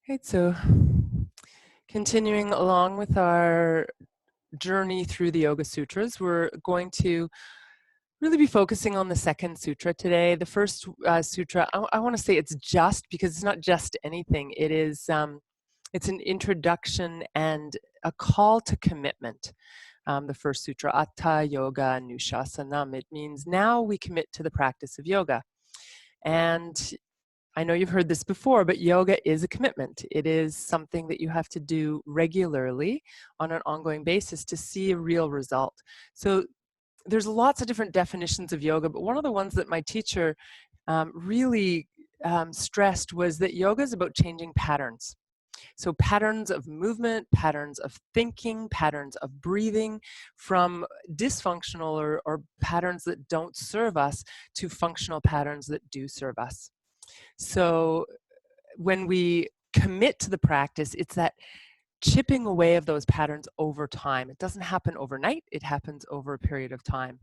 Right, so continuing along with our journey through the Yoga Sutras, we're going to really be focusing on the second sutra today. The first sutra, I want to say it's just because it's not just anything. It is, it's an introduction and a call to commitment. The first sutra, Atta Yoga Nushasanam. It means now we commit to the practice of yoga. And I know you've heard this before, but yoga is a commitment. It is something that you have to do regularly on an ongoing basis to see a real result. So there's lots of different definitions of yoga, but one of the ones that my teacher really stressed was that yoga is about changing patterns. So patterns of movement, patterns of thinking, patterns of breathing, from dysfunctional or patterns that don't serve us to functional patterns that do serve us. So when we commit to the practice, it's that chipping away of those patterns over time. It doesn't happen overnight, it happens over a period of time.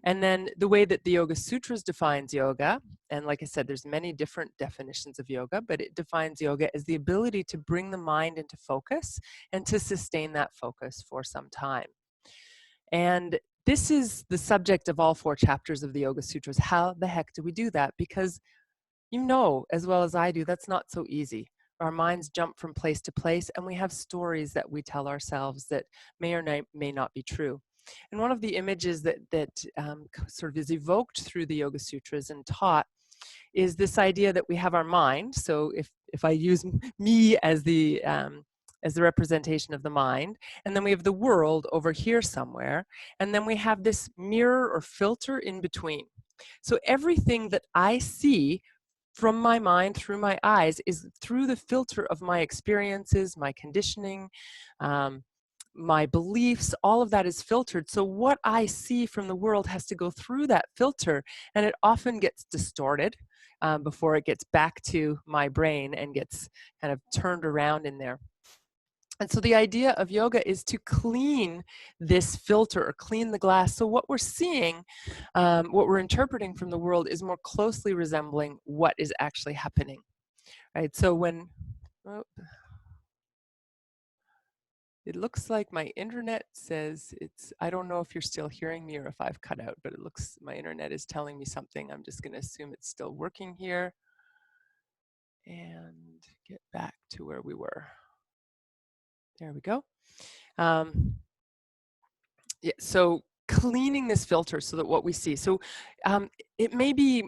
And then the way that the Yoga Sutras defines yoga, and like I said, there's many different definitions of yoga, but it defines yoga as the ability to bring the mind into focus and to sustain that focus for some time. And this is the subject of all 4 chapters of the Yoga Sutras. How the heck do we do that? Because you know as well as I do, that's not so easy. Our minds jump from place to place, and we have stories that we tell ourselves that may or may not be true. And one of the images that sort of is evoked through the Yoga Sutras and taught is this idea that we have our mind. So if I use me as the representation of the mind, and then we have the world over here somewhere, and then we have this mirror or filter in between. So everything that I see from my mind through my eyes is through the filter of my experiences, my conditioning, my beliefs. All of that is filtered. So what I see from the world has to go through that filter, and it often gets distorted before it gets back to my brain and gets kind of turned around in there. And so the idea of yoga is to clean this filter or clean the glass. So what we're seeing, what we're interpreting from the world is more closely resembling what is actually happening, right? So when, oh, it looks like my internet says it's, I don't know if you're still hearing me or if I've cut out, but it looks, my internet is telling me something. I'm just gonna assume it's still working here and get back to where we were. There we go. Yeah, so cleaning this filter so that what we see. So it may be,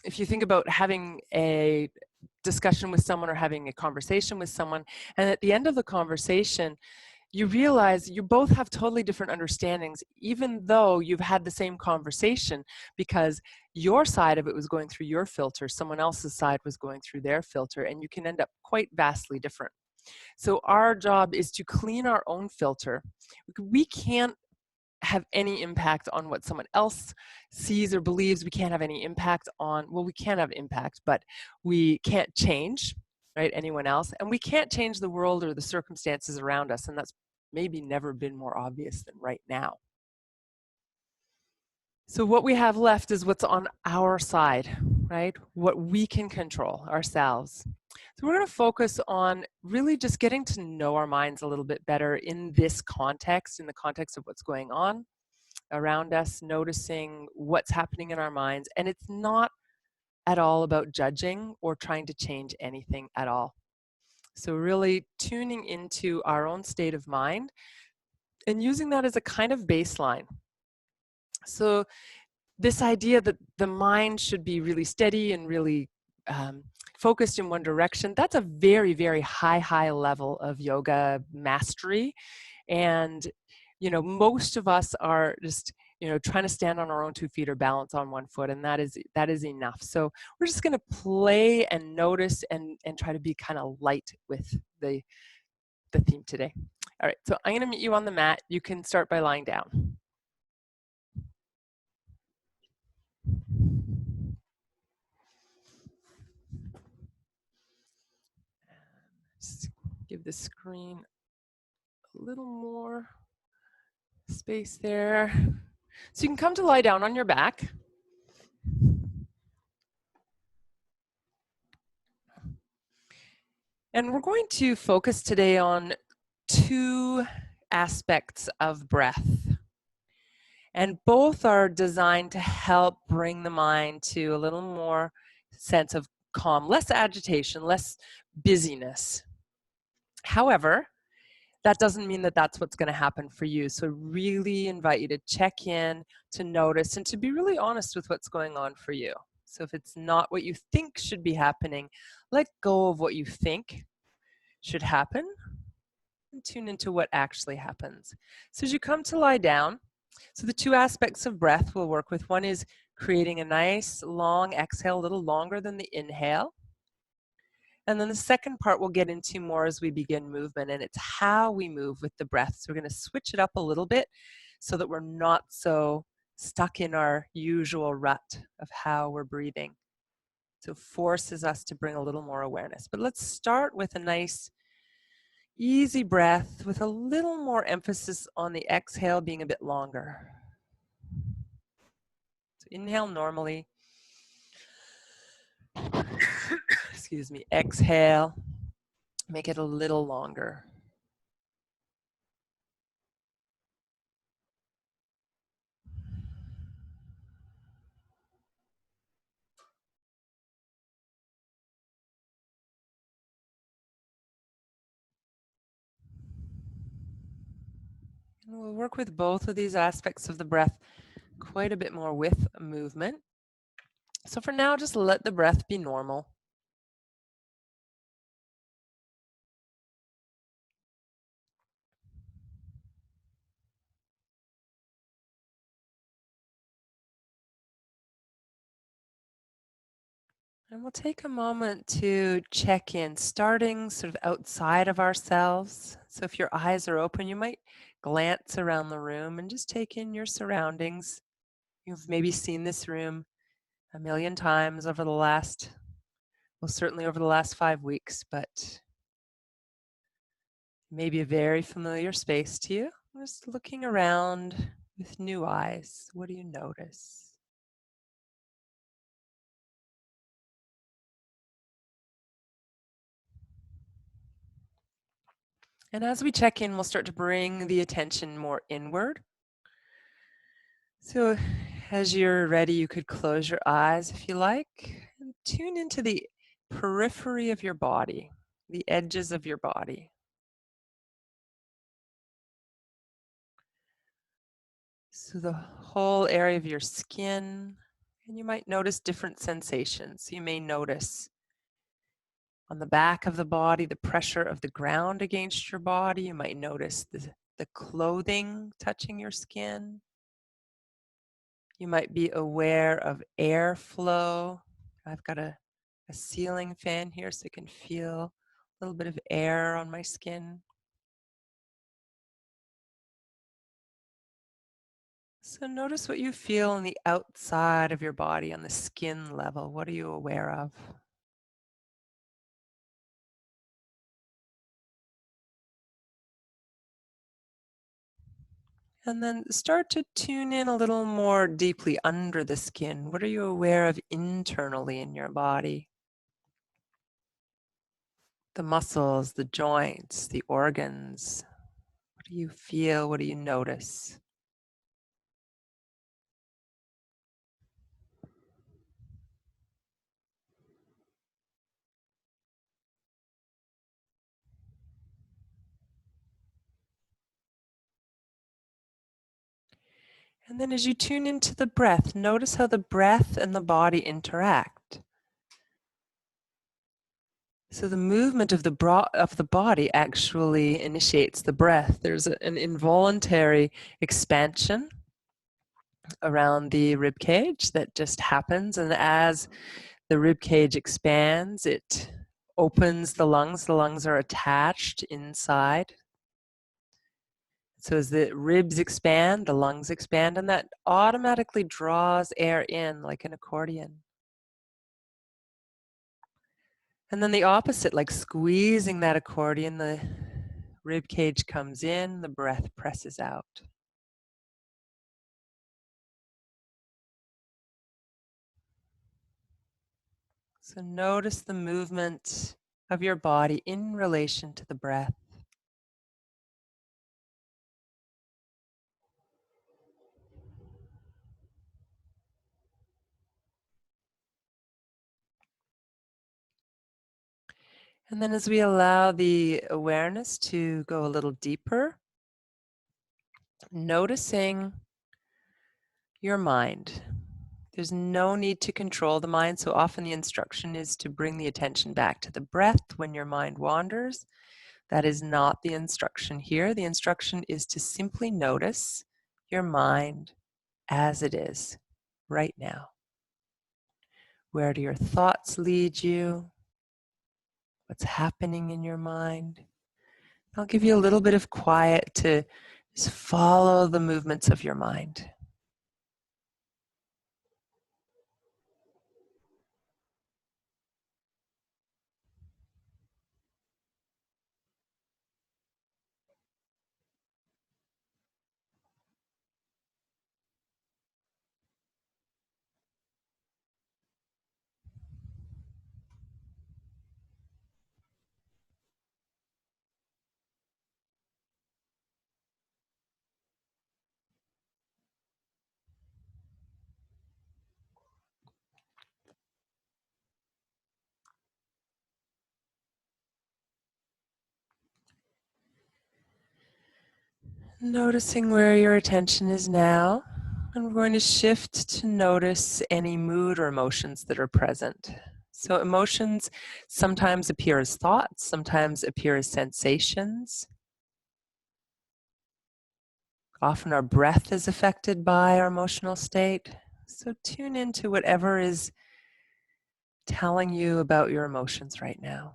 if you think about having a discussion with someone or having a conversation with someone, and at the end of the conversation, you realize you both have totally different understandings, even though you've had the same conversation, because your side of it was going through your filter, someone else's side was going through their filter, and you can end up quite vastly different. So our job is to clean our own filter. We can't have any impact on what someone else sees or believes. We can't have any impact on, well, we can have impact, but we can't change, right, anyone else. And we can't change the world or the circumstances around us. And that's maybe never been more obvious than right now. So what we have left is what's on our side, right? What we can control ourselves. So we're going to focus on really just getting to know our minds a little bit better in this context, in the context of what's going on around us, noticing what's happening in our minds. And it's not at all about judging or trying to change anything at all. So really tuning into our own state of mind and using that as a kind of baseline. So this idea that the mind should be really steady and really focused in one direction, that's a very, very high level of yoga mastery. And, you know, most of us are just, you know, trying to stand on our own 2 feet or balance on 1 foot, and that is enough. So we're just going to play and notice and try to be kind of light with the theme today. All right, so I'm going to meet you on the mat. You can start by lying down. Just give the screen a little more space there. So you can come to lie down on your back. And we're going to focus today on two aspects of breath. And both are designed to help bring the mind to a little more sense of calm, less agitation, less busyness. However, that doesn't mean that that's what's going to happen for you. So I really invite you to check in, to notice, and to be really honest with what's going on for you. So if it's not what you think should be happening, let go of what you think should happen and tune into what actually happens. So as you come to lie down, so the two aspects of breath we'll work with. One is creating a nice long exhale, a little longer than the inhale. And then the second part we'll get into more as we begin movement, and it's how we move with the breath. So we're going to switch it up a little bit so that we're not so stuck in our usual rut of how we're breathing. So it forces us to bring a little more awareness. But let's start with a nice easy breath with a little more emphasis on the exhale being a bit longer. So inhale normally. Excuse me. Exhale. Make it a little longer. And we'll work with both of these aspects of the breath quite a bit more with movement. So for now, just let the breath be normal. And we'll take a moment to check in, starting sort of outside of ourselves. So if your eyes are open, you might glance around the room and just take in your surroundings. You've maybe seen this room a million times over the last, well, certainly over the last 5 weeks, but maybe a very familiar space to you. Just looking around with new eyes. What do you notice? And as we check in, we'll start to bring the attention more inward. So as you're ready, you could close your eyes if you like, and tune into the periphery of your body, the edges of your body. So the whole area of your skin, and you might notice different sensations. You may notice on the back of the body, the pressure of the ground against your body. You might notice the clothing touching your skin. You might be aware of airflow. I've got a ceiling fan here so I can feel a little bit of air on my skin. So notice what you feel on the outside of your body, on the skin level. What are you aware of? And then start to tune in a little more deeply under the skin. What are you aware of internally in your body? The muscles, the joints, the organs. What do you feel? What do you notice? And then as you tune into the breath, notice how the breath and the body interact. So the movement of the body actually initiates the breath. There's an involuntary expansion around the rib cage that just happens, and as the rib cage expands, it opens the lungs. The lungs are attached inside. So as the ribs expand, the lungs expand, and that automatically draws air in like an accordion. And then the opposite, like squeezing that accordion, the rib cage comes in, the breath presses out. So notice the movement of your body in relation to the breath. And then as we allow the awareness to go a little deeper, noticing your mind. There's no need to control the mind. So often the instruction is to bring the attention back to the breath when your mind wanders. That is not the instruction here. The instruction is to simply notice your mind as it is right now. Where do your thoughts lead you? What's happening in your mind? I'll give you a little bit of quiet to just follow the movements of your mind. Noticing where your attention is now, and we're going to shift to notice any mood or emotions that are present. So emotions sometimes appear as thoughts, sometimes appear as sensations. Often our breath is affected by our emotional state. So tune into whatever is telling you about your emotions right now.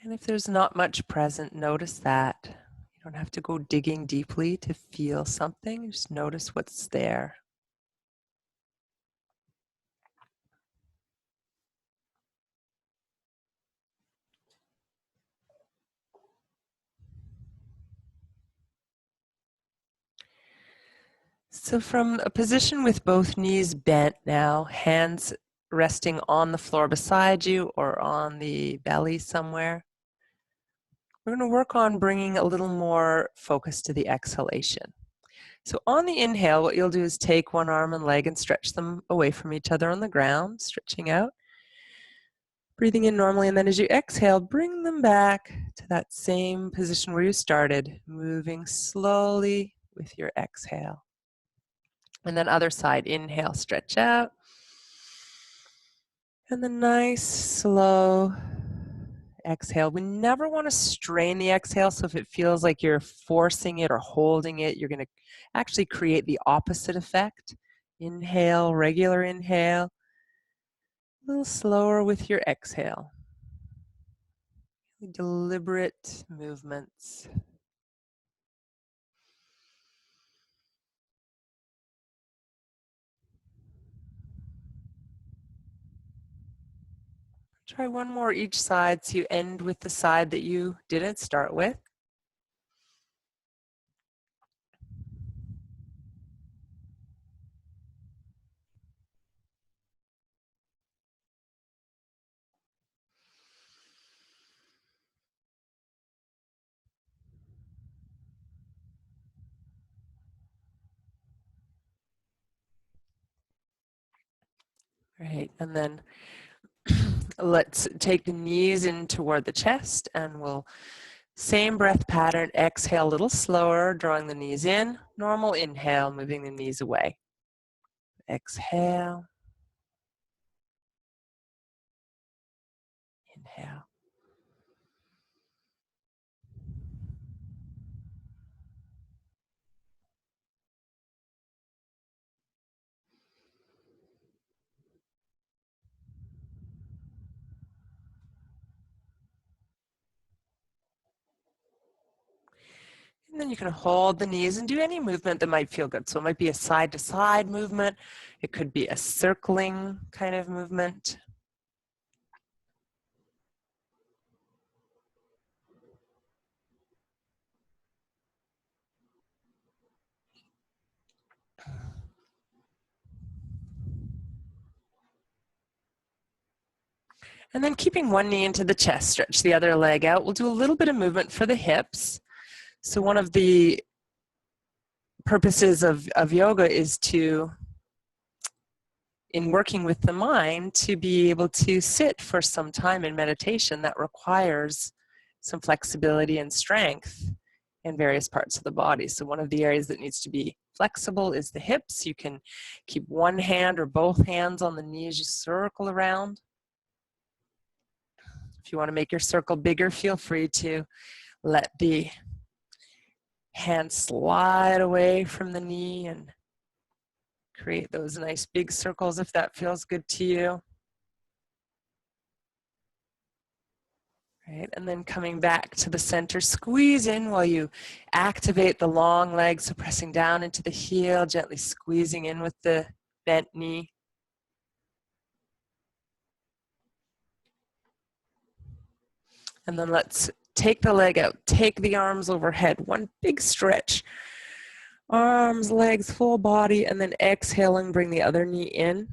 And if there's not much present, notice that. You don't have to go digging deeply to feel something, just notice what's there. So from a position with both knees bent now, hands resting on the floor beside you or on the belly somewhere, we're going to work on bringing a little more focus to the exhalation. So on the inhale, what you'll do is take one arm and leg and stretch them away from each other on the ground, stretching out. Breathing in normally, and then as you exhale, bring them back to that same position where you started, moving slowly with your exhale. And then other side, inhale, stretch out. And then nice, slow exhale. We never want to strain the exhale, so if it feels like you're forcing it or holding it, you're going to actually create the opposite effect. Inhale, regular inhale. A little slower with your exhale. Deliberate movements. Try one more each side so you end with the side that you didn't start with. Right, and then let's take the knees in toward the chest, and we'll same breath pattern, exhale a little slower, drawing the knees in, normal inhale, moving the knees away. Exhale, inhale. And then you can hold the knees and do any movement that might feel good. So it might be a side-to-side movement. It could be a circling kind of movement. And then keeping one knee into the chest, stretch the other leg out. We'll do a little bit of movement for the hips. So one of the purposes of yoga is to, in working with the mind, to be able to sit for some time in meditation that requires some flexibility and strength in various parts of the body. So one of the areas that needs to be flexible is the hips. You can keep one hand or both hands on the knees, you circle around. If you want to make your circle bigger, feel free to let the hand slide away from the knee and create those nice big circles if that feels good to you. Right, and then coming back to the center, squeeze in while you activate the long legs, so pressing down into the heel, gently squeezing in with the bent knee. And then let's take the leg out, take the arms overhead, one big stretch. Arms, legs, full body, and then exhaling, bring the other knee in.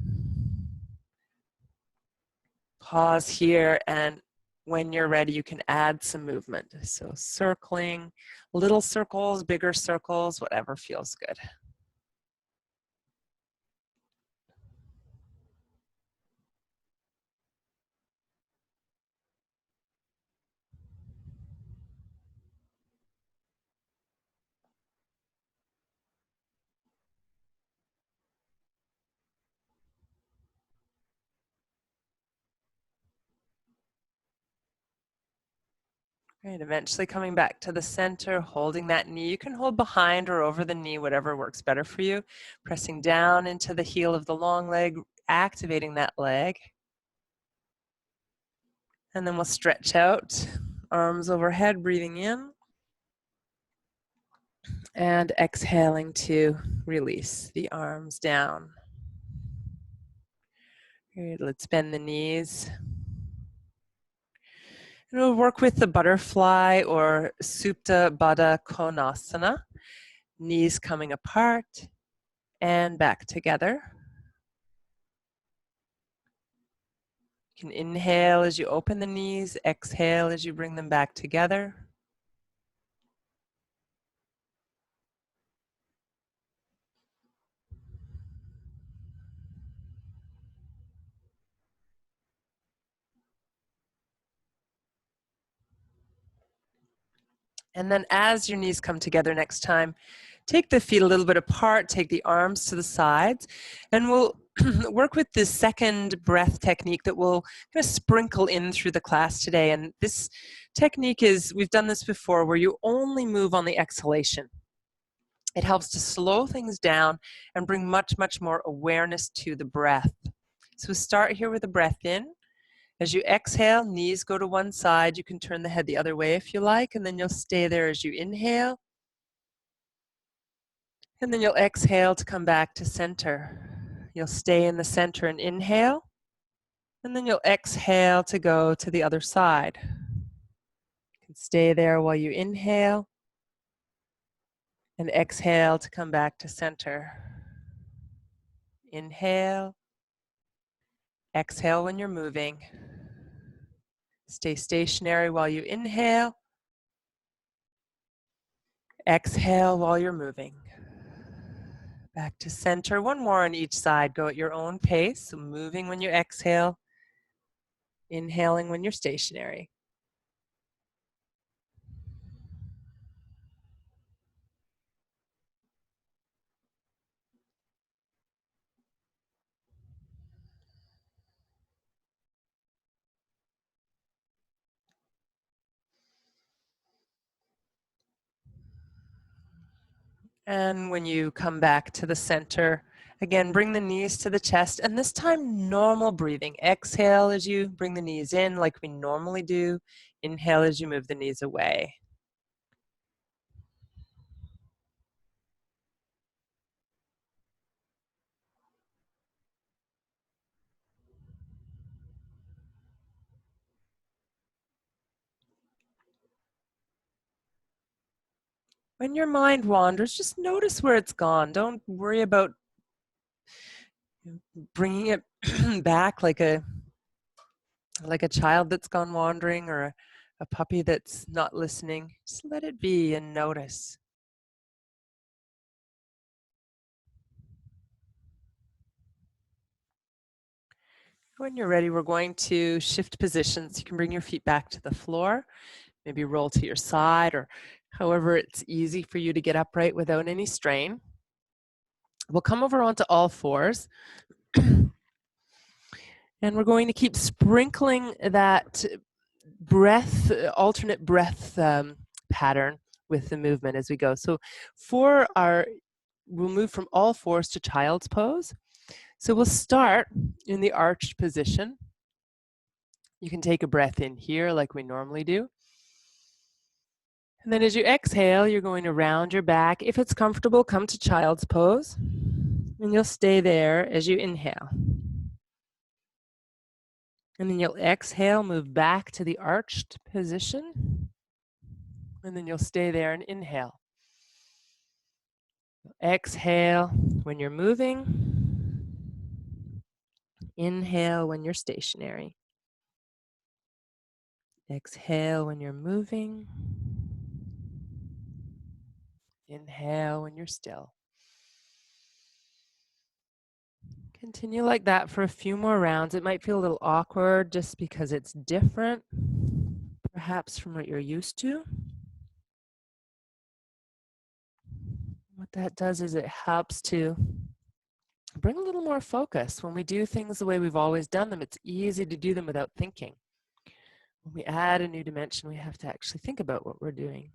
Pause here, and when you're ready, you can add some movement. So circling, little circles, bigger circles, whatever feels good. Right, eventually coming back to the center, holding that knee. You can hold behind or over the knee, whatever works better for you. Pressing down into the heel of the long leg, activating that leg. And then we'll stretch out, arms overhead, breathing in. And exhaling to release the arms down. Good, let's bend the knees. And we'll work with the butterfly or Supta Baddha Konasana. Knees coming apart and back together. You can inhale as you open the knees, exhale as you bring them back together. And then as your knees come together next time, take the feet a little bit apart, take the arms to the sides, and we'll work with this second breath technique that we'll kind of sprinkle in through the class today. And this technique is, we've done this before, where you only move on the exhalation. It helps to slow things down and bring much, much more awareness to the breath. So start here with a breath in. As you exhale, knees go to one side. You can turn the head the other way if you like, and then you'll stay there as you inhale. And then you'll exhale to come back to center. You'll stay in the center and inhale. And then you'll exhale to go to the other side. You can stay there while you inhale. And exhale to come back to center. Inhale. Exhale when you're moving. Stay stationary while you inhale. Exhale while you're moving. Back to center. One more on each side. Go at your own pace. So moving when you exhale. Inhaling when you're stationary. And when you come back to the center, again, bring the knees to the chest, and this time normal breathing. Exhale as you bring the knees in like we normally do. Inhale as you move the knees away. When your mind wanders, just notice where it's gone. Don't worry about bringing it back like a like a child that's gone wandering or a puppy that's not listening. Just let it be and notice. When you're ready, we're going to shift positions. You can bring your feet back to the floor, maybe roll to your side, or however it's easy for you to get upright without any strain. We'll come over onto all fours. And we're going to keep sprinkling that breath, alternate breath pattern with the movement as we go. So we'll move from all fours to child's pose. So we'll start in the arched position. You can take a breath in here like we normally do. And then as you exhale, you're going to round your back. If it's comfortable, come to child's pose. And you'll stay there as you inhale. And then you'll exhale, move back to the arched position. And then you'll stay there and inhale. Exhale when you're moving. Inhale when you're stationary. Exhale when you're moving. Inhale when you're still. Continue like that for a few more rounds. It might feel a little awkward just because it's different, perhaps from what you're used to. What that does is it helps to bring a little more focus. When we do things the way we've always done them, it's easy to do them without thinking. When we add a new dimension, we have to actually think about what we're doing.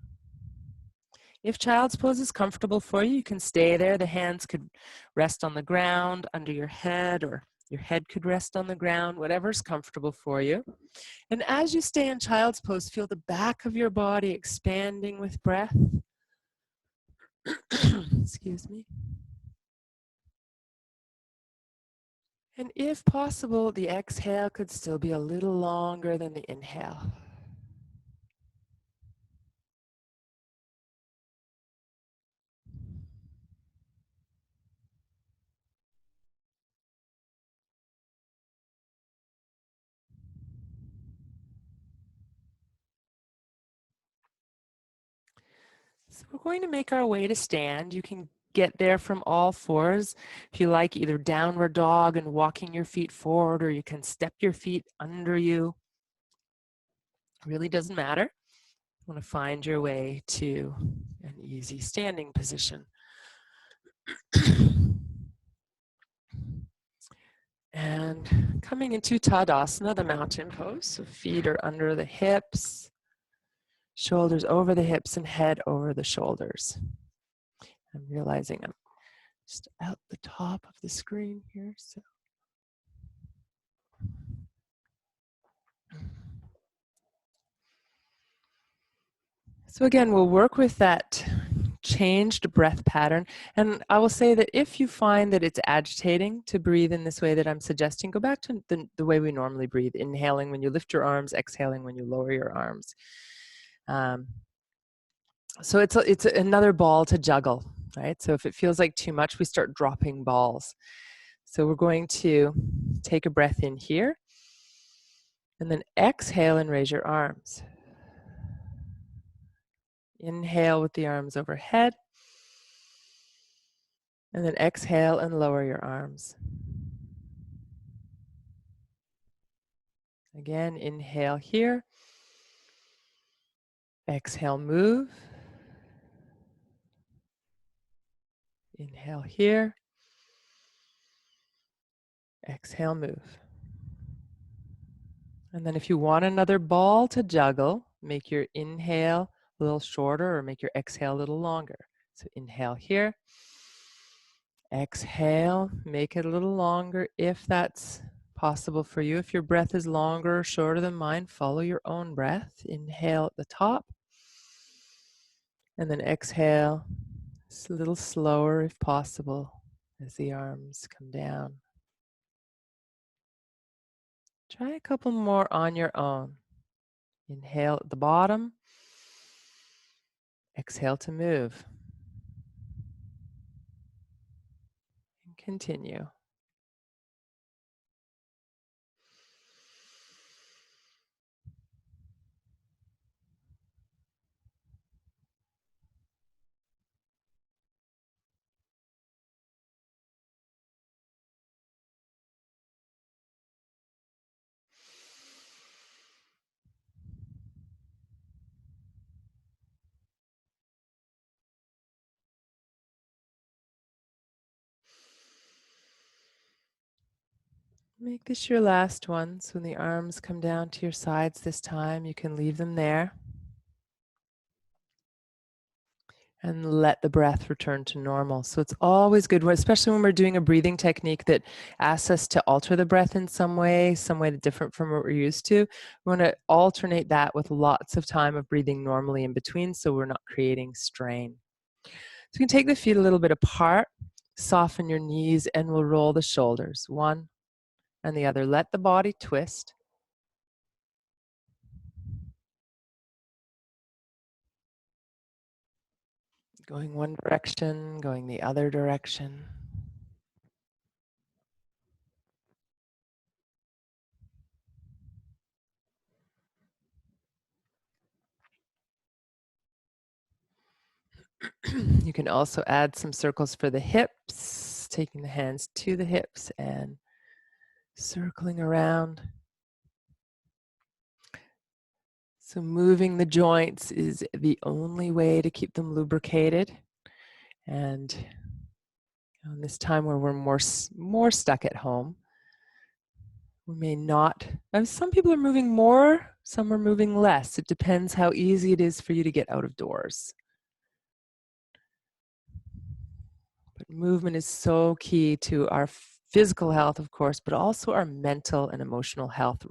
If child's pose is comfortable for you, you can stay there. The hands could rest on the ground under your head, or your head could rest on the ground, whatever's comfortable for you. And as you stay in child's pose, feel the back of your body expanding with breath. Excuse me. And if possible, the exhale could still be a little longer than the inhale. So we're going to make our way to stand. You can get there from all fours. If you like, either downward dog and walking your feet forward, or you can step your feet under you. It really doesn't matter. You want to find your way to an easy standing position. And coming into Tadasana, the mountain pose. So feet are under the hips, shoulders over the hips, and head over the shoulders. I'm realizing I'm just at the top of the screen here. So again, we'll work with that changed breath pattern. And I will say that if you find that it's agitating to breathe in this way that I'm suggesting, go back to the way we normally breathe, inhaling when you lift your arms, exhaling when you lower your arms. So it's another ball to juggle, right? So if it feels like too much, we start dropping balls. So we're going to take a breath in here, and then exhale and raise your arms. Inhale with the arms overhead, and then exhale and lower your arms. Again, inhale here. Exhale, move. Inhale here. Exhale, move. And then if you want another ball to juggle, make your inhale a little shorter or make your exhale a little longer. So inhale here. Exhale, make it a little longer if that's possible for you. If your breath is longer or shorter than mine, follow your own breath. Inhale at the top. And then exhale, a little slower if possible as the arms come down. Try a couple more on your own. Inhale at the bottom. Exhale to move. And continue. Make this your last one. So when the arms come down to your sides this time, you can leave them there. And let the breath return to normal. So it's always good, especially when we're doing a breathing technique that asks us to alter the breath in some way different from what we're used to. We want to alternate that with lots of time of breathing normally in between so we're not creating strain. So you can take the feet a little bit apart, soften your knees, and we'll roll the shoulders, one and the other. Let the body twist. Going one direction, going the other direction. You can also add some circles for the hips, taking the hands to the hips and circling around. So moving the joints is the only way to keep them lubricated. And in this time where we're more stuck at home, we may not. Some people are moving more, some are moving less. It depends how easy it is for you to get out of doors. But movement is so key to our physical health, of course, but also our mental and emotional health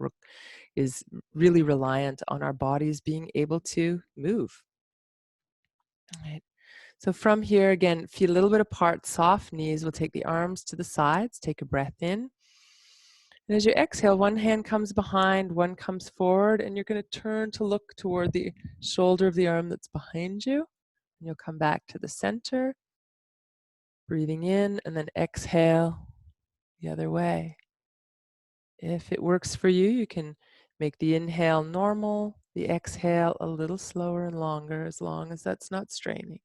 is really reliant on our bodies being able to move. All right. So from here, again, feet a little bit apart, soft knees. We'll take the arms to the sides, take a breath in. And as you exhale, one hand comes behind, one comes forward, and you're going to turn to look toward the shoulder of the arm that's behind you. And you'll come back to the center, breathing in, and then exhale the other way. If it works for you, you can make the inhale normal, the exhale a little slower and longer, as long as that's not straining.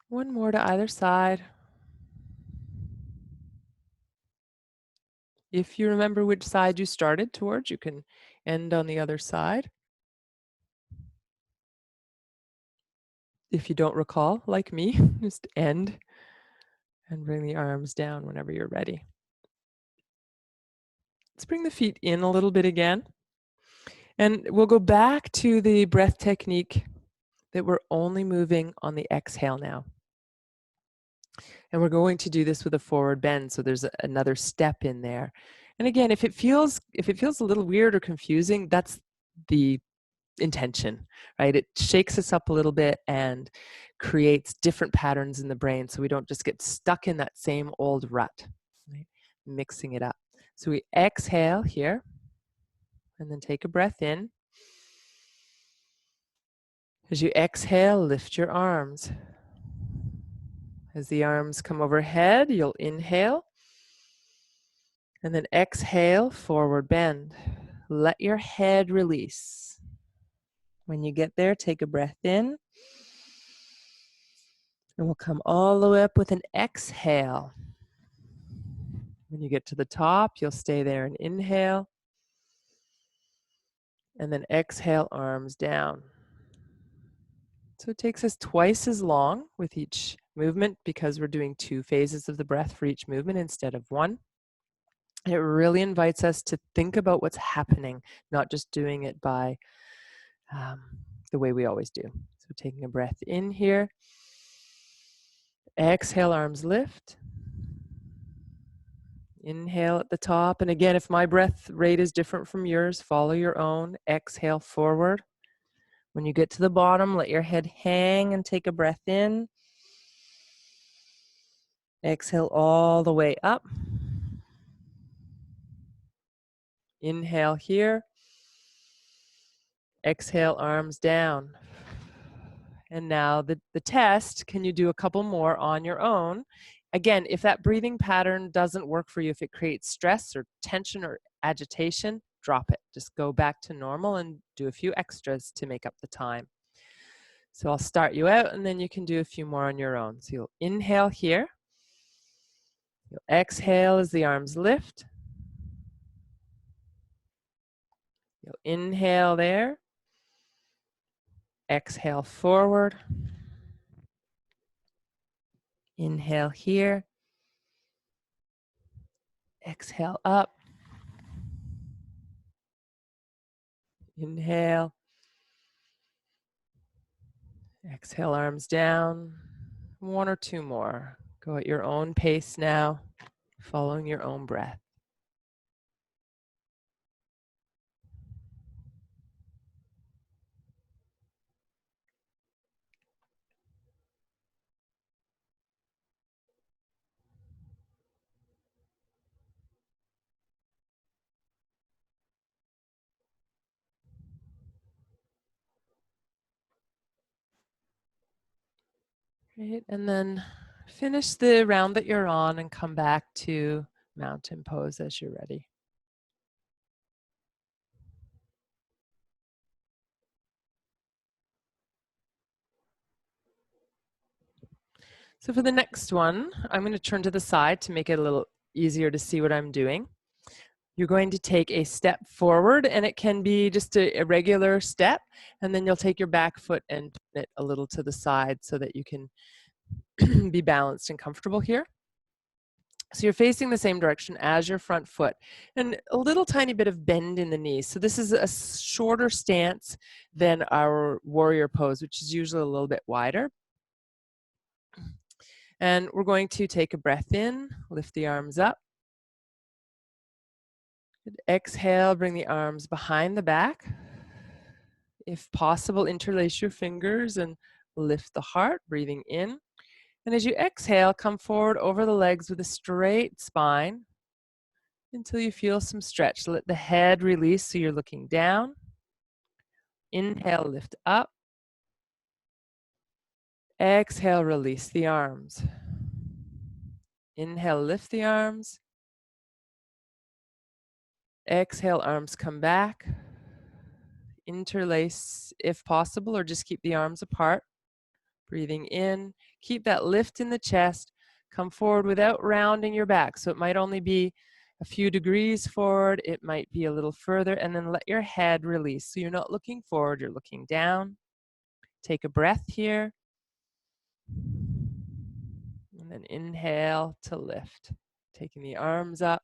One more to either side. If you remember which side you started towards, you can end on the other side. If you don't recall, like me, just end and bring the arms down whenever you're ready. Let's bring the feet in a little bit again. And we'll go back to the breath technique that we're only moving on the exhale now. And we're going to do this with a forward bend, so there's another step in there. And again, if it feels a little weird or confusing, that's the intention, right? It shakes us up a little bit and creates different patterns in the brain so we don't just get stuck in that same old rut, right? Mixing it up. So we exhale here and then take a breath in. As you exhale, lift your arms. As the arms come overhead, you'll inhale and then exhale, forward bend. Let your head release. When you get there, take a breath in. And we'll come all the way up with an exhale. When you get to the top, you'll stay there and inhale. And then exhale, arms down. So it takes us twice as long with each movement because we're doing 2 phases of the breath for each movement instead of 1. It really invites us to think about what's happening, not just doing it by the way we always do. So taking a breath in here. Exhale, arms lift. Inhale at the top. And again, if my breath rate is different from yours, follow your own. Exhale forward. When you get to the bottom, let your head hang and take a breath in. Exhale all the way up. Inhale here. Exhale, arms down. And now the test, can you do a couple more on your own? Again, if that breathing pattern doesn't work for you, if it creates stress or tension or agitation, drop it. Just go back to normal and do a few extras to make up the time. So I'll start you out and then you can do a few more on your own. So you'll inhale here. You'll exhale as the arms lift. You'll inhale there. Exhale forward. Inhale here. Exhale up. Inhale. Exhale, arms down. One or two more. Go at your own pace now, following your own breath. Great, and then finish the round that you're on and come back to mountain pose as you're ready. So for the next one, I'm going to turn to the side to make it a little easier to see what I'm doing. You're going to take a step forward, and it can be just a regular step, and then you'll take your back foot and turn it a little to the side so that you can be balanced and comfortable here. So you're facing the same direction as your front foot, and a little tiny bit of bend in the knees. So this is a shorter stance than our warrior pose, which is usually a little bit wider. And we're going to take a breath in, lift the arms up. Exhale, bring the arms behind the back. If possible, interlace your fingers and lift the heart, breathing in. And as you exhale, come forward over the legs with a straight spine until you feel some stretch. Let the head release so you're looking down. Inhale, lift up. Exhale, release the arms. Inhale, lift the arms. Exhale, arms come back. Interlace if possible, or just keep the arms apart. Breathing in. Keep that lift in the chest. Come forward without rounding your back. So it might only be a few degrees forward. It might be a little further. And then let your head release. So you're not looking forward, you're looking down. Take a breath here. And then inhale to lift. Taking the arms up.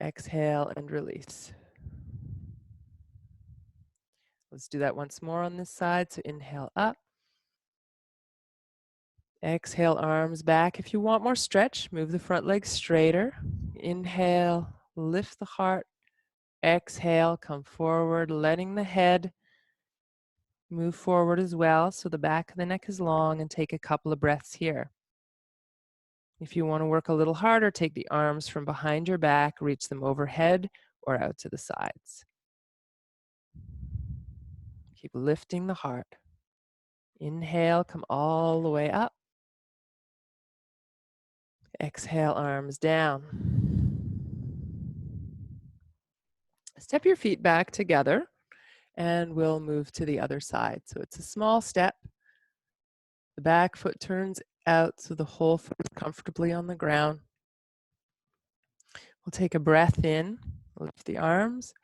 Exhale and release. Let's do that once more on this side. So inhale up. Exhale, arms back. If you want more stretch, move the front leg straighter. Inhale, lift the heart. Exhale, come forward, letting the head move forward as well. So the back of the neck is long, and take a couple of breaths here. If you want to work a little harder, take the arms from behind your back, reach them overhead or out to the sides. Keep lifting the heart. Inhale, come all the way up. Exhale, arms down. Step your feet back together, and we'll move to the other side. So it's a small step. The back foot turns out so the whole foot is comfortably on the ground. We'll take a breath in, lift the arms.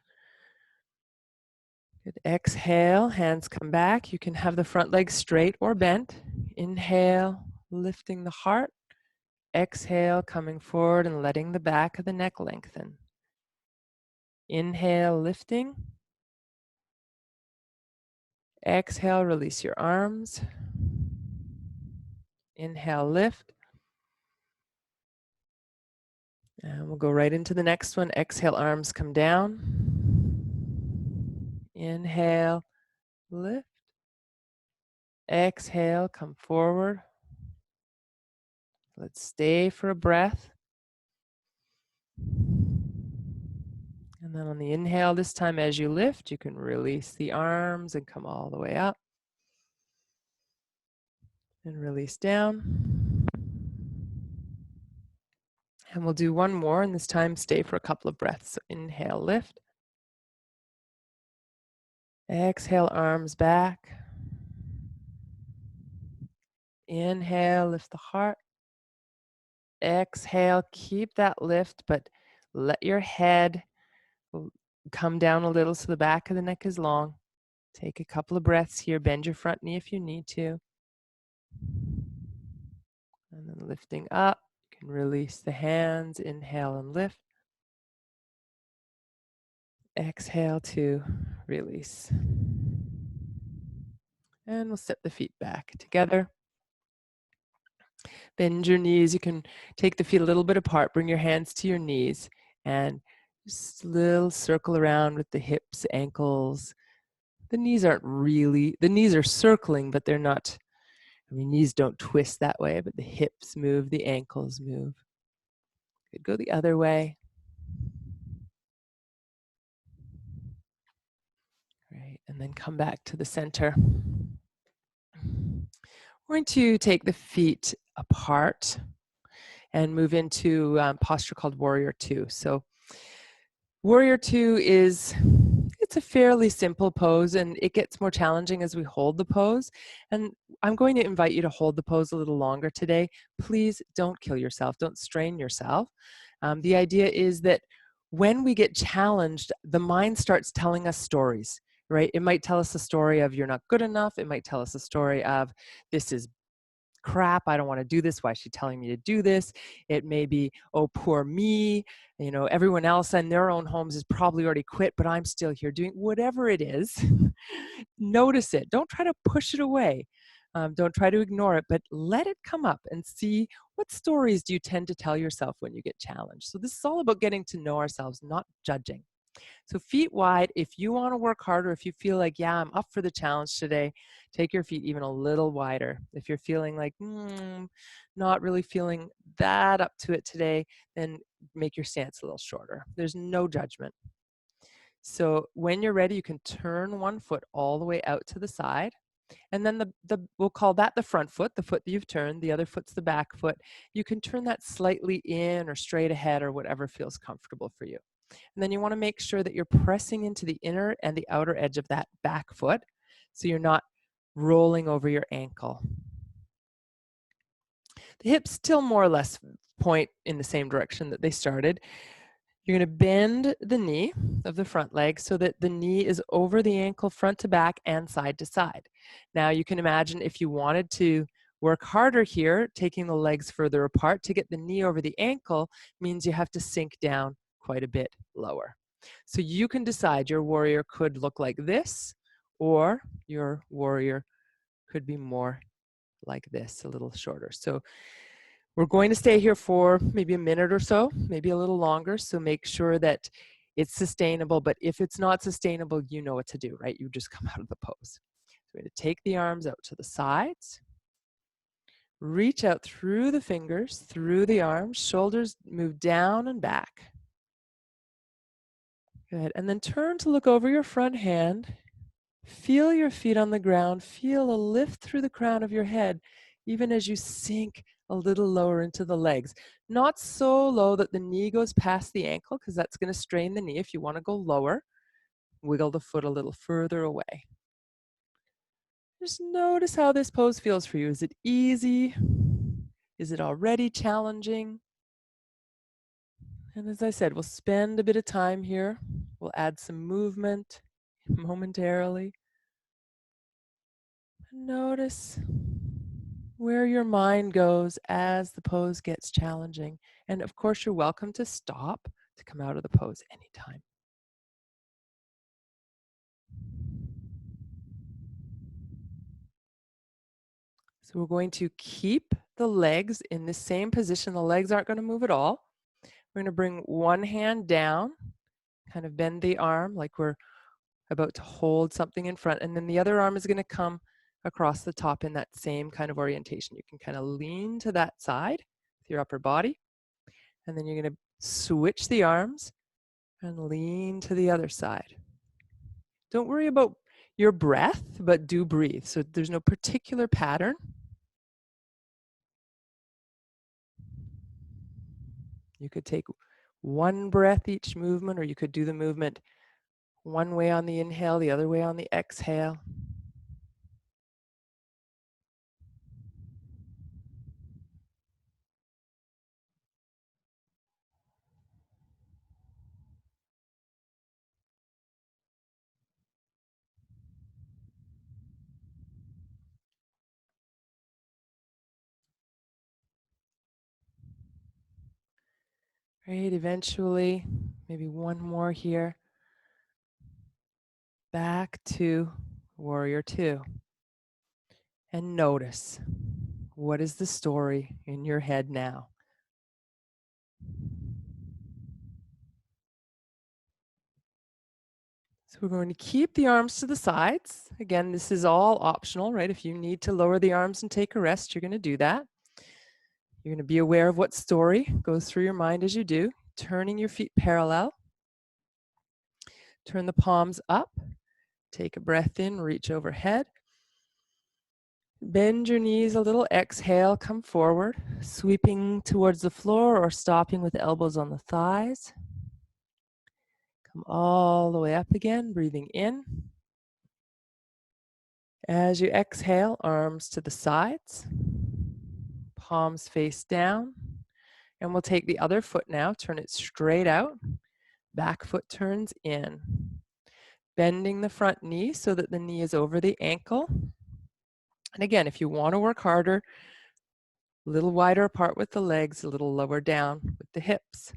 Good. Exhale, hands come back. You can have the front leg straight or bent. Inhale, lifting the heart. Exhale, coming forward and letting the back of the neck lengthen. Inhale, lifting. Exhale, release your arms. Inhale, lift. And we'll go right into the next one. Exhale, arms come down. Inhale, lift. Exhale, come forward. Let's stay for a breath. And then on the inhale, this time as you lift, you can release the arms and come all the way up. And release down. And we'll do one more, and this time stay for a couple of breaths. So inhale, lift. Exhale, arms back. Inhale, lift the heart. exhale, keep that lift, but let your head come down a little so the back of the neck is long. Take a couple of breaths here. Bend your front knee if you need to. And then lifting up, you can release the hands. Inhale and lift. Exhale to release. And we'll step the feet back together. Bend your knees. You can take the feet a little bit apart. Bring your hands to your knees and just a little circle around with the hips, ankles. The knees are circling, but they're not, knees don't twist that way, but the hips move, the ankles move. Could go the other way. Great, and then come back to the center. We're going to take the feet apart and move into posture called Warrior Two. So Warrior Two it's a fairly simple pose, and it gets more challenging as we hold the pose. And I'm going to invite you to hold the pose a little longer today. Please don't kill yourself. Don't strain yourself. The idea is that when we get challenged, the mind starts telling us stories, right? It might tell us a story of you're not good enough. It might tell us a story of this is crap, I don't want to do this, why is she telling me to do this? It may be, oh, poor me, everyone else in their own homes has probably already quit, but I'm still here doing whatever it is. Notice it. Don't try to push it away. Don't try to ignore it, but let it come up and see what stories do you tend to tell yourself when you get challenged. So this is all about getting to know ourselves, not judging. So feet wide, if you want to work harder, if you feel like, yeah, I'm up for the challenge today, take your feet even a little wider. If you're feeling like, not really feeling that up to it today, then make your stance a little shorter. There's no judgment. So when you're ready, you can turn one foot all the way out to the side. And then we'll call that the front foot, the foot that you've turned. The other foot's the back foot. You can turn that slightly in or straight ahead or whatever feels comfortable for you. And then you want to make sure that you're pressing into the inner and the outer edge of that back foot so you're not rolling over your ankle. The hips still more or less point in the same direction that they started. You're going to bend the knee of the front leg so that the knee is over the ankle front to back and side to side. Now you can imagine if you wanted to work harder here, taking the legs further apart to get the knee over the ankle means you have to sink down quite a bit lower. So you can decide your warrior could look like this, or your warrior could be more like this, a little shorter. So we're going to stay here for maybe a minute or so, maybe a little longer. So make sure that it's sustainable, but if it's not sustainable, you know what to do, right? You just come out of the pose. So we're going to take the arms out to the sides. Reach out through the fingers, through the arms, shoulders move down and back. Good, and then turn to look over your front hand. Feel your feet on the ground. Feel a lift through the crown of your head, even as you sink a little lower into the legs. Not so low that the knee goes past the ankle, because that's going to strain the knee. If you want to go lower, wiggle the foot a little further away. Just notice how this pose feels for you. Is it easy? Is it already challenging? And as I said, we'll spend a bit of time here. We'll add some movement momentarily. And notice where your mind goes as the pose gets challenging. And of course, you're welcome to stop, to come out of the pose anytime. So we're going to keep the legs in the same position. The legs aren't going to move at all. We're going to bring one hand down, kind of bend the arm like we're about to hold something in front. And then the other arm is going to come across the top in that same kind of orientation. You can kind of lean to that side with your upper body. And then you're going to switch the arms and lean to the other side. Don't worry about your breath, but do breathe. So there's no particular pattern. You could take one breath each movement, or you could do the movement one way on the inhale, the other way on the exhale. Great, eventually, maybe one more here. Back to warrior two. And notice, what is the story in your head now? So we're going to keep the arms to the sides. Again, this is all optional, right? If you need to lower the arms and take a rest, you're going to do that. You're going to be aware of what story goes through your mind as you do. Turning your feet parallel. Turn the palms up. Take a breath in, reach overhead. Bend your knees a little, exhale, come forward, sweeping towards the floor or stopping with elbows on the thighs. Come all the way up again, breathing in. As you exhale, arms to the sides, palms face down. And we'll take the other foot now, turn it straight out. Back foot turns in. Bending the front knee so that the knee is over the ankle. And again, if you want to work harder, a little wider apart with the legs, a little lower down with the hips.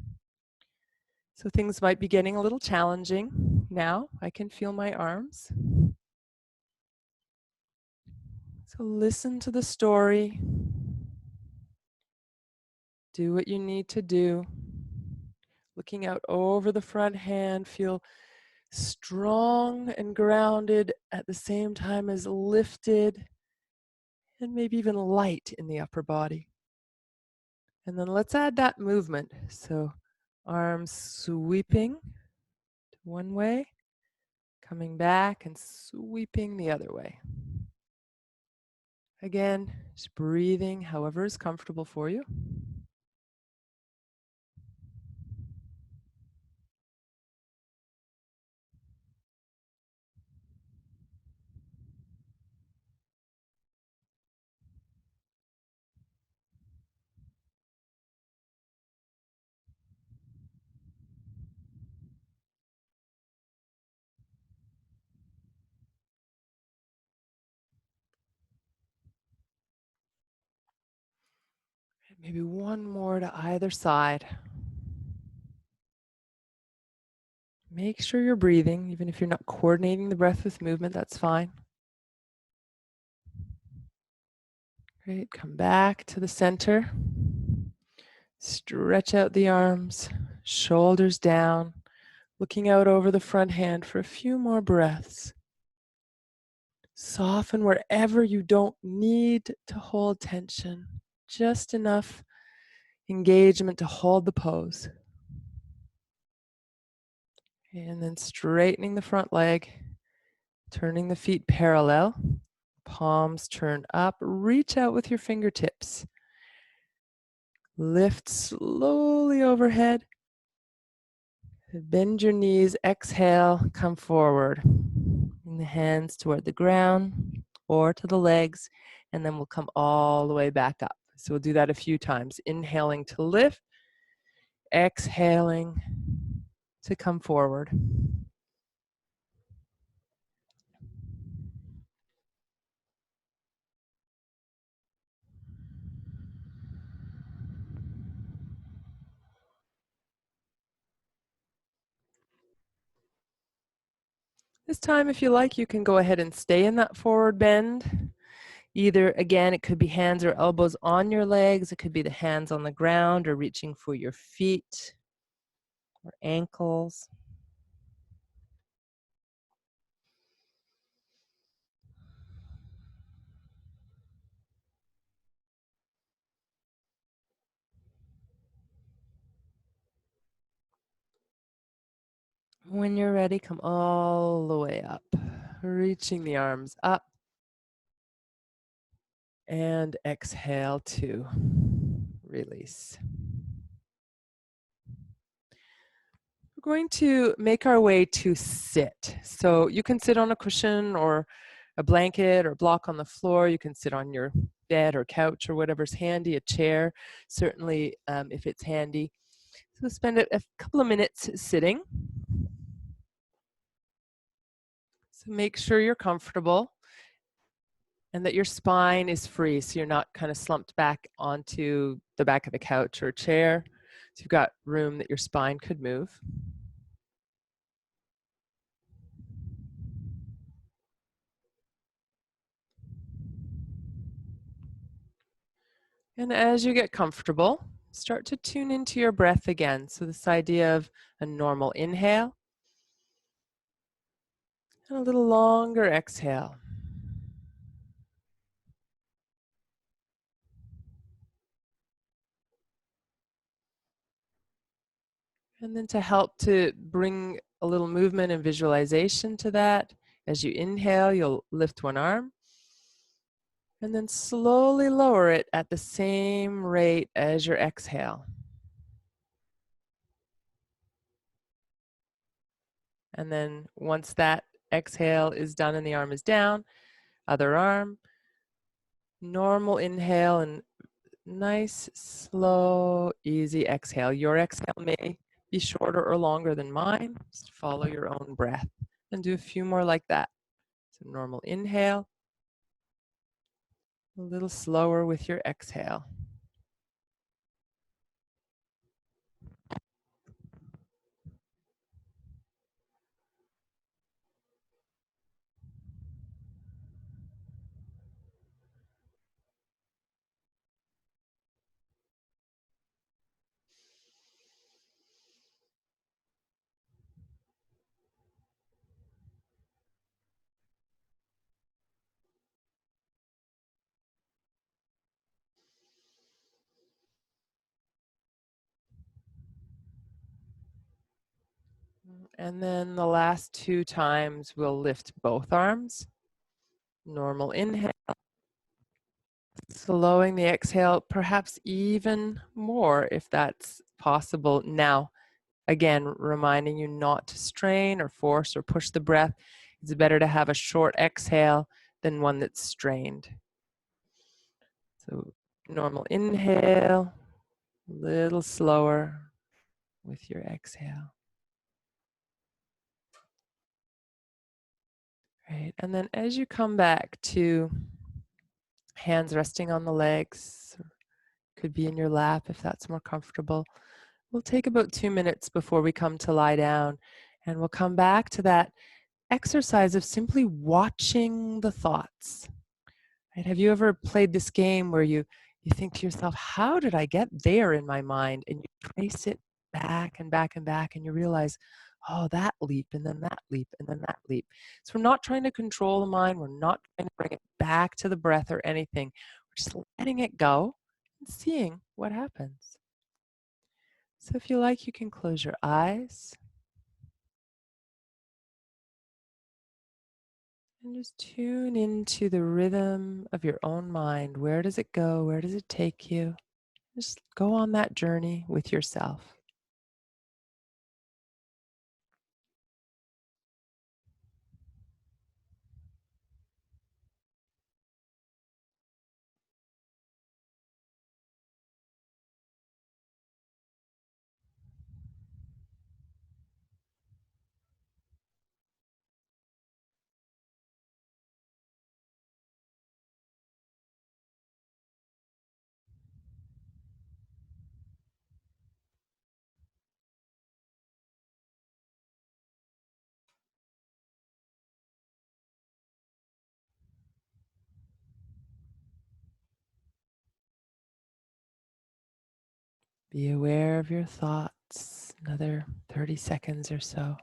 So things might be getting a little challenging now. I can feel my arms. So listen to the story. Do what you need to do. Looking out over the front hand, feel strong and grounded at the same time as lifted and maybe even light in the upper body. And then let's add that movement. So arms sweeping one way, coming back and sweeping the other way. Again, just breathing however is comfortable for you. Maybe one more to either side. Make sure you're breathing, even if you're not coordinating the breath with movement, that's fine. Great, come back to the center. Stretch out the arms, shoulders down, looking out over the front hand for a few more breaths. Soften wherever you don't need to hold tension, just enough engagement to hold the pose. And then straightening the front leg, turning the feet parallel, palms turn up, reach out with your fingertips. Lift slowly overhead. Bend your knees, exhale, come forward. Bring the hands toward the ground or to the legs, and then we'll come all the way back up. So we'll do that a few times. Inhaling to lift, exhaling to come forward. This time, if you like, you can go ahead and stay in that forward bend. Either, again, it could be hands or elbows on your legs. It could be the hands on the ground or reaching for your feet or ankles. When you're ready, come all the way up, reaching the arms up. And exhale to release. We're going to make our way to sit. So you can sit on a cushion or a blanket or block on the floor. You can sit on your bed or couch or whatever's handy, a chair, certainly if it's handy. So spend a couple of minutes sitting. So make sure you're comfortable and that your spine is free, so you're not kind of slumped back onto the back of the couch or chair. So you've got room that your spine could move. And as you get comfortable, start to tune into your breath again. So this idea of a normal inhale and a little longer exhale. And then to help to bring a little movement and visualization to that, as you inhale, you'll lift one arm and then slowly lower it at the same rate as your exhale. And then once that exhale is done and the arm is down, other arm, normal inhale and nice, slow, easy exhale. Your exhale may be shorter or longer than mine. Just follow your own breath and do a few more like that. So normal inhale, a little slower with your exhale. And then the last 2 times we'll lift both arms. Normal inhale, slowing the exhale, perhaps even more if that's possible. Now, again, reminding you not to strain or force or push the breath. It's better to have a short exhale than one that's strained. So normal inhale, a little slower with your exhale. Right, and then as you come back to hands resting on the legs, could be in your lap if that's more comfortable. We'll take about 2 minutes before we come to lie down, and we'll come back to that exercise of simply watching the thoughts. Right? Have you ever played this game where you think to yourself, how did I get there in my mind? And you trace it back and back and back, and you realize, oh, that leap, and then that leap, and then that leap. So we're not trying to control the mind. We're not trying to bring it back to the breath or anything. We're just letting it go and seeing what happens. So if you like, you can close your eyes and just tune into the rhythm of your own mind. Where does it go? Where does it take you? Just go on that journey with yourself. Be aware of your thoughts. Another 30 seconds or so.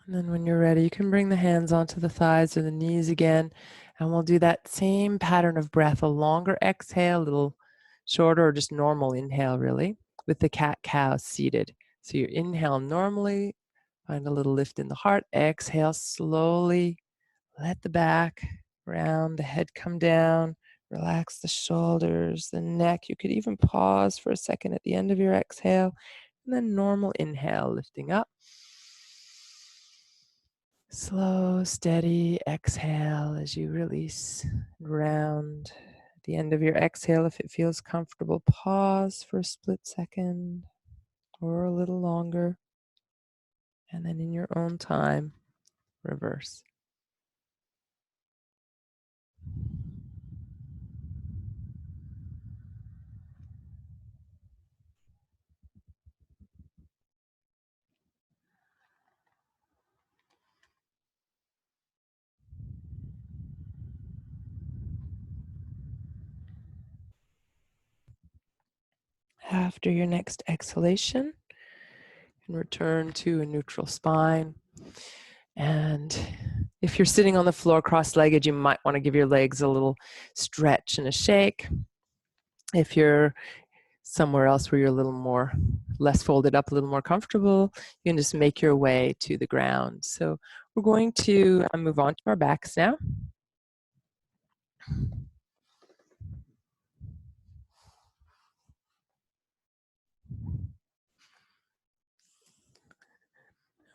And then when you're ready, you can bring the hands onto the thighs or the knees again. And we'll do that same pattern of breath, a longer exhale, a little shorter, or just normal inhale, really, with the cat-cow seated. So you inhale normally, find a little lift in the heart. Exhale slowly. Let the back round, the head come down. Relax the shoulders, the neck. You could even pause for a second at the end of your exhale. And then normal inhale, lifting up. Slow, steady exhale as you release, round At the end of your exhale, if it feels comfortable, pause for a split second or a little longer. And then in your own time, reverse. After your next exhalation, you can return to a neutral spine. And if you're sitting on the floor cross-legged, you might want to give your legs a little stretch and a shake. If you're somewhere else where you're a little more less folded up, a little more comfortable, you can just make your way to the ground. So we're going to move on to our backs now.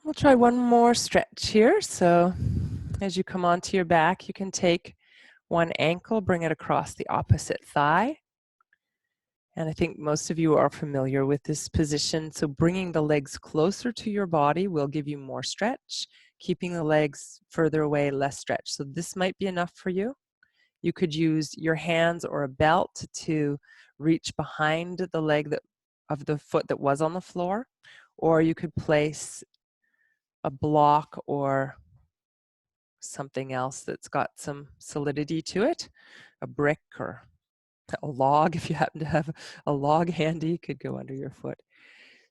We'll try one more stretch here. So as you come onto your back, you can take one ankle, bring it across the opposite thigh. And I think most of you are familiar with this position. So bringing the legs closer to your body will give you more stretch. Keeping the legs further away, less stretch. So this might be enough for you. You could use your hands or a belt to reach behind the leg of the foot that was on the floor, or you could place a block or something else that's got some solidity to it, a brick or a log. If you happen to have a log handy, could go under your foot.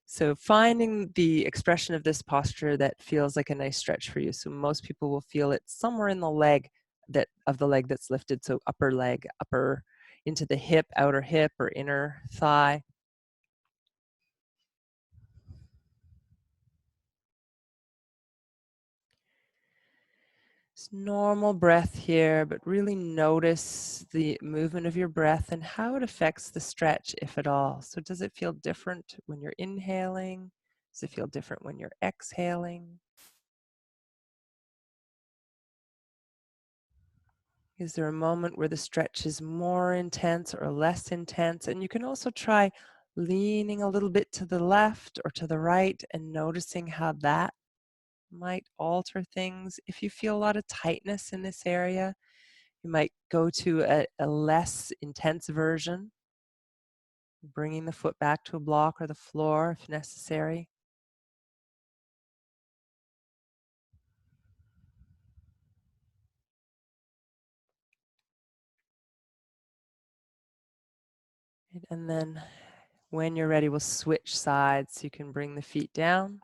So finding the expression of this posture that feels like a nice stretch for you. So most people will feel it somewhere in the leg of the leg that's lifted. So upper leg, upper into the hip, outer hip or inner thigh. It's normal breath here, but really notice the movement of your breath and how it affects the stretch, if at all. So does it feel different when you're inhaling? Does it feel different when you're exhaling? Is there a moment where the stretch is more intense or less intense? And you can also try leaning a little bit to the left or to the right and noticing how that might alter things. If you feel a lot of tightness in this area, you might go to a less intense version, bringing the foot back to a block or the floor if necessary. And then when you're ready, we'll switch sides. You can bring the feet down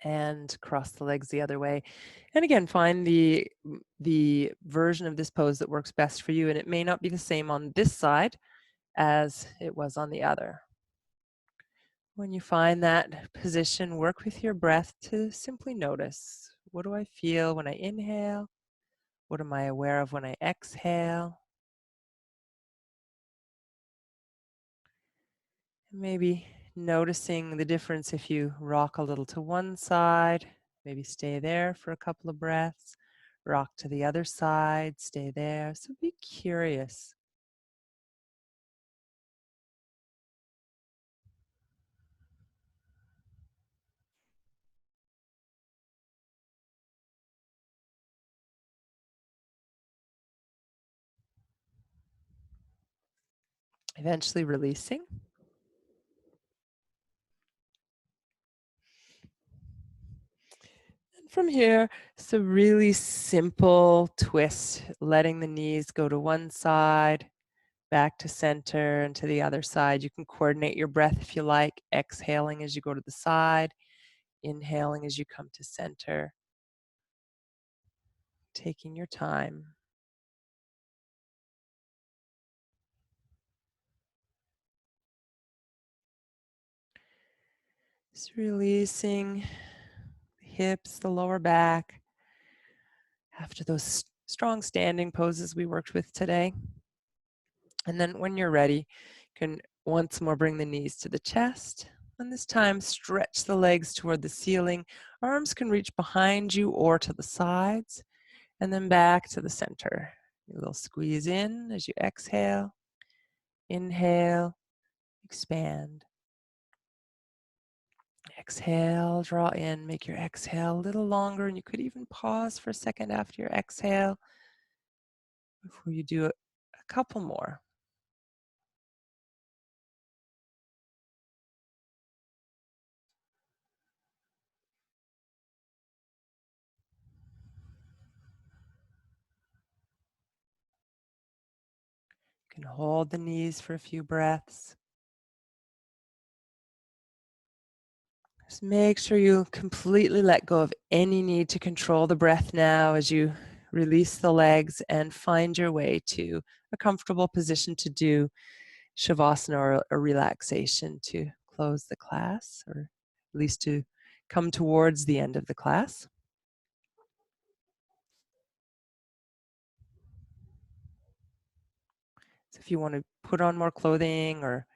and cross the legs the other way. And again, find the version of this pose that works best for you. And it may not be the same on this side as it was on the other. When you find that position, work with your breath to simply notice, what do I feel when I inhale? What am I aware of when I exhale? Maybe noticing the difference if you rock a little to one side, maybe stay there for a couple of breaths, rock to the other side, stay there. So be curious. Eventually releasing. And from here, it's a really simple twist, letting the knees go to one side, back to center and to the other side. You can coordinate your breath if you like, exhaling as you go to the side, inhaling as you come to center, taking your time. Just releasing the hips, the lower back, after those strong standing poses we worked with today. And then when you're ready, you can once more bring the knees to the chest. And this time, stretch the legs toward the ceiling. Arms can reach behind you or to the sides, and then back to the center. A little squeeze in as you exhale. Inhale, expand. Exhale, draw in, make your exhale a little longer, and you could even pause for a second after your exhale before you do a couple more. You can hold the knees for a few breaths. Just make sure you completely let go of any need to control the breath now as you release the legs and find your way to a comfortable position to do Shavasana or a relaxation to close the class, or at least to come towards the end of the class. So if you want to put on more clothing or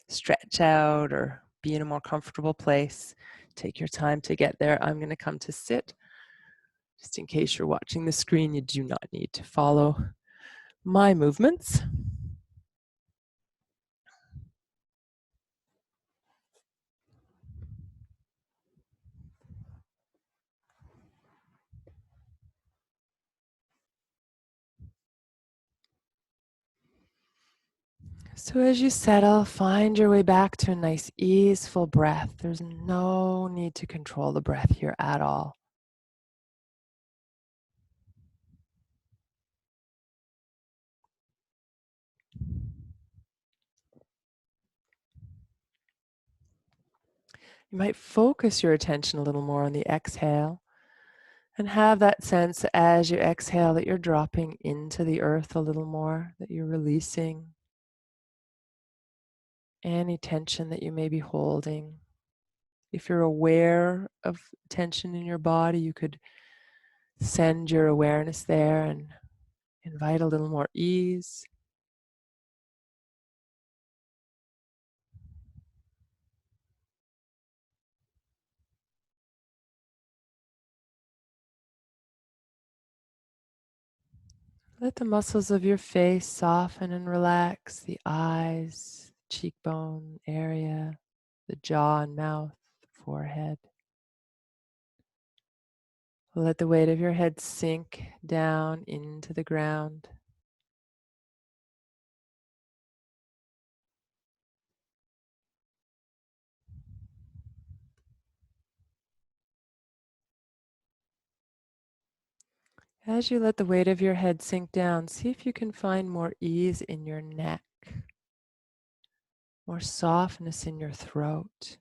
stretch out or be in a more comfortable place, take your time to get there. I'm going to come to sit. Just in case you're watching the screen, you do not need to follow my movements. So as you settle, find your way back to a nice easeful breath. There's no need to control the breath here at all. You might focus your attention a little more on the exhale and have that sense as you exhale that you're dropping into the earth a little more, that you're releasing any tension that you may be holding. If you're aware of tension in your body, you could send your awareness there and invite a little more ease. Let the muscles of your face soften and relax, the eyes, cheekbone area, the jaw and mouth, forehead. Let the weight of your head sink down into the ground. As you let the weight of your head sink down, see if you can find more ease in your neck, more softness in your throat.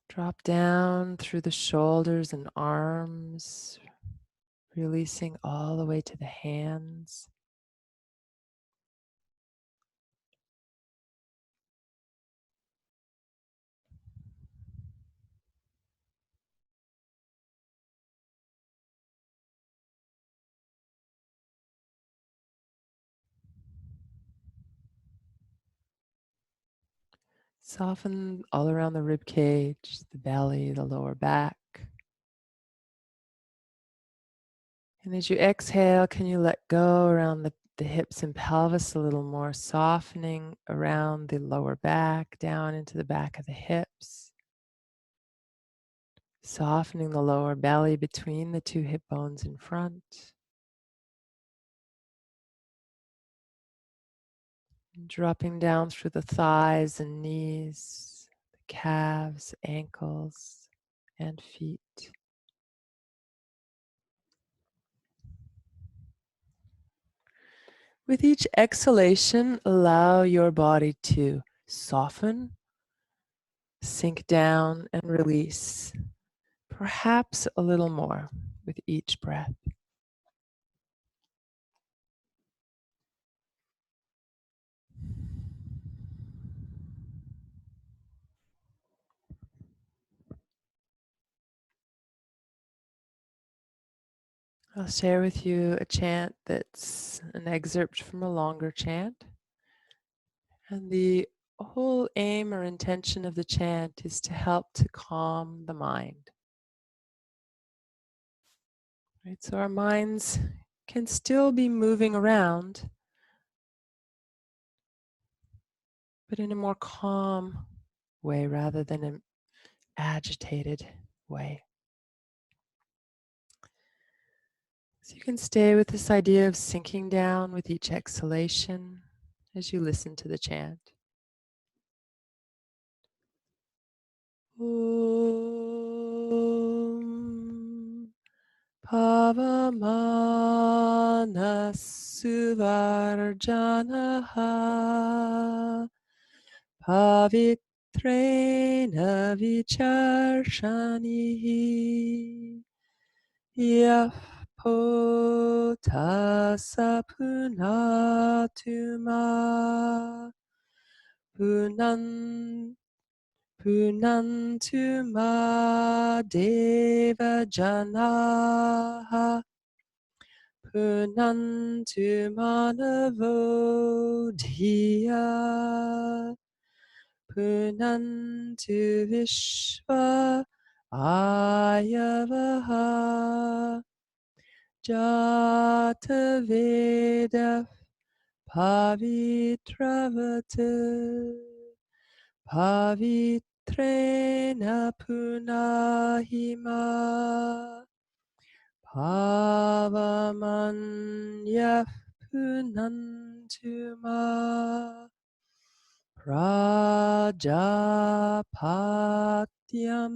Drop down through the shoulders and arms, releasing all the way to the hands. Soften all around the rib cage, the belly, the lower back. And as you exhale, can you let go around the hips and pelvis a little more, softening around the lower back, down into the back of the hips, softening the lower belly between the two hip bones in front. Dropping down through the thighs and knees, the calves, ankles, and feet. With each exhalation, allow your body to soften, sink down, and release, perhaps a little more with each breath. I'll share with you a chant that's an excerpt from a longer chant. And the whole aim or intention of the chant is to help to calm the mind. Right, so our minds can still be moving around, but in a more calm way rather than an agitated way. So you can stay with this idea of sinking down with each exhalation as you listen to the chant. Om Pavamana Suvarjanaha Pavitrena Vicharshanihi Yah Potasa Punatuma Punan Punantuma Deva Janaha Punantumana Vodhiya Punantu Vishva Ayavaha Jata Veda Pavitravata Pavitrena Punahima Pavamanya Punantuma Prajapatyam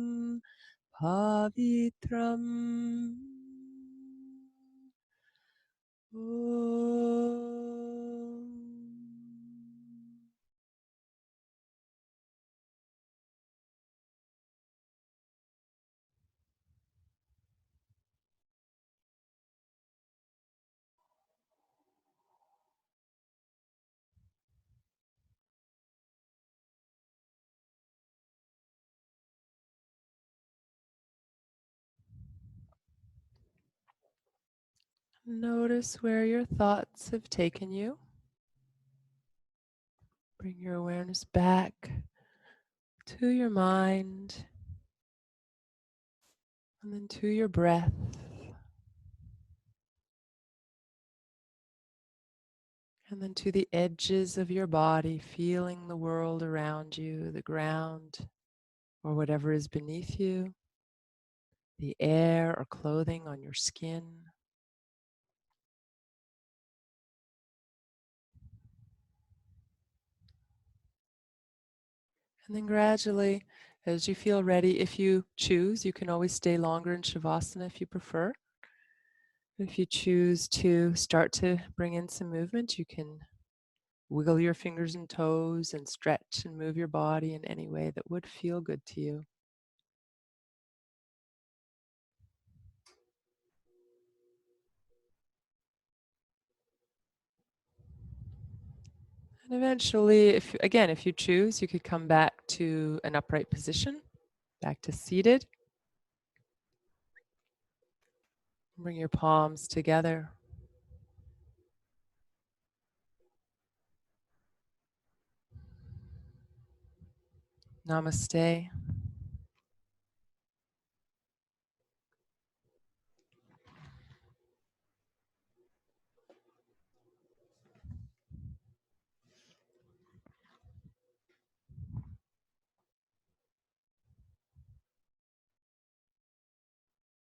Pavitram Om. Notice where your thoughts have taken you. Bring your awareness back to your mind and then to your breath. And then to the edges of your body, feeling the world around you, the ground, or whatever is beneath you, the air or clothing on your skin. And then gradually, as you feel ready, if you choose, you can always stay longer in Shavasana if you prefer. If you choose to start to bring in some movement, you can wiggle your fingers and toes and stretch and move your body in any way that would feel good to you. And eventually, if you choose, you could come back to an upright position, back to seated. Bring your palms together. Namaste.